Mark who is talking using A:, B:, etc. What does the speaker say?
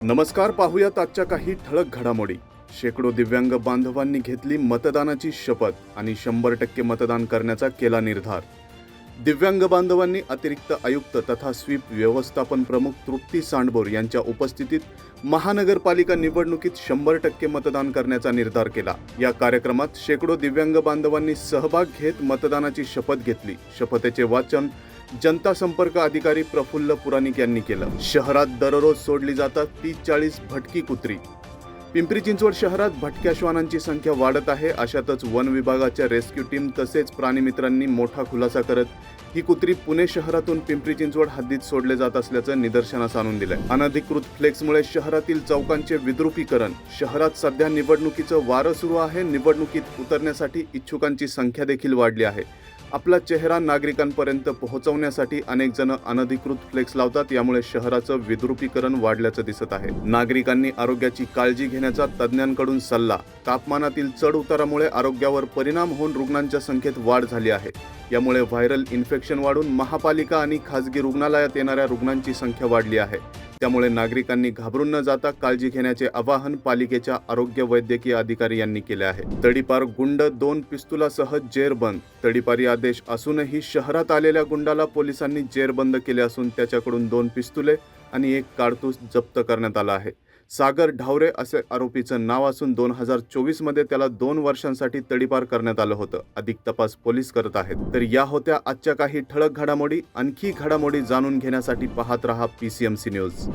A: नमस्कार, पाहूयात आजच्या काही ठळक घडामोडी. शेकडो दिव्यांग बांधवांनी घेतली मतदानाची शपथ आणि 100% मतदान करण्याचा केला निर्धार. दिव्यांग बांधवांनी अतिरिक्त आयुक्त तथा स्वीप व्यवस्थापन प्रमुख तृप्ती सांडबोर यांच्या उपस्थितीत महानगरपालिका निवडणुकीत 100% मतदान करण्याचा निर्धार केला. या कार्यक्रमात शेकडो दिव्यांग बांधवांनी सहभाग घेत मतदानाची शपथ घेतली. शपथेचे वाचन जनता संपर्क अधिकारी प्रफुल्ल पुराणिक यांनी केलं. शहरात दररोज सोडली जातात 30-40 भटकी कुत्री. पिंपरी चिंचवड शहरात भटक्या श्वानांची संख्या वाढत आहे. अशातच वन विभागाच्या रेस्क्यू टीम तसेच प्राणीमित्रांनी मोठा खुलासा करत ही कुत्री पुणे शहरातून पिंपरी चिंचवड हद्दीत सोडले जात असल्याचं निदर्शनास आणून दिलंय. अनधिकृत फ्लेक्समुळे शहरातील चौकांचे विद्रुपीकरण. शहरात सध्या निवडणुकीचं वारं सुरू आहे. निवडणुकीत उतरण्यासाठी इच्छुकांची संख्या देखील वाढली आहे. आपला चेहरा नागरिकांपर्यंत पोहोचवण्यासाठी अनेक जण अनधिकृत फ्लेक्स लावतात. यामुळे शहराचं विद्रुपीकरण वाढल्याचं दिसत आहे. नागरिकांनी आरोग्याची काळजी घेण्याचा तज्ज्ञांकडून सल्ला. तापमानातील चढ उतारामुळे आरोग्यावर परिणाम होऊन रुग्णांच्या संख्येत वाढ झाली आहे. यामुळे व्हायरल इन्फेक्शन वाढून महापालिका आणि खासगी रुग्णालयात येणाऱ्या रुग्णांची संख्या वाढली आहे. त्यामुळे नागरिकांनी घाबरून न जाता काळजी घेण्याचे आवाहन पालिकेच्या आरोग्य वैद्यकीय अधिकारी यांनी केले आहे. तडीपार गुंड 2 पिस्तुलासह जेरबंद. तडीपारी आदेश असूनही शहरात आलेल्या गुंडाला पोलिसांनी जेरबंद केले असून त्याच्याकडून 2 पिस्तुले आणि 1 कारतूस जप्त करण्यात आला आहे. सागर ढावरे असे आरोपीचं नाव असून 2024 मध्ये त्याला 2 वर्षांसाठी तडीपार करण्यात आलं होतं. अधिक तपास पोलीस करत आहेत. तर या होत्या आजच्या काही ठळक घडामोडी. आणखी घडामोडी जाणून घेण्यासाठी पाहत रहा PCMC न्यूज.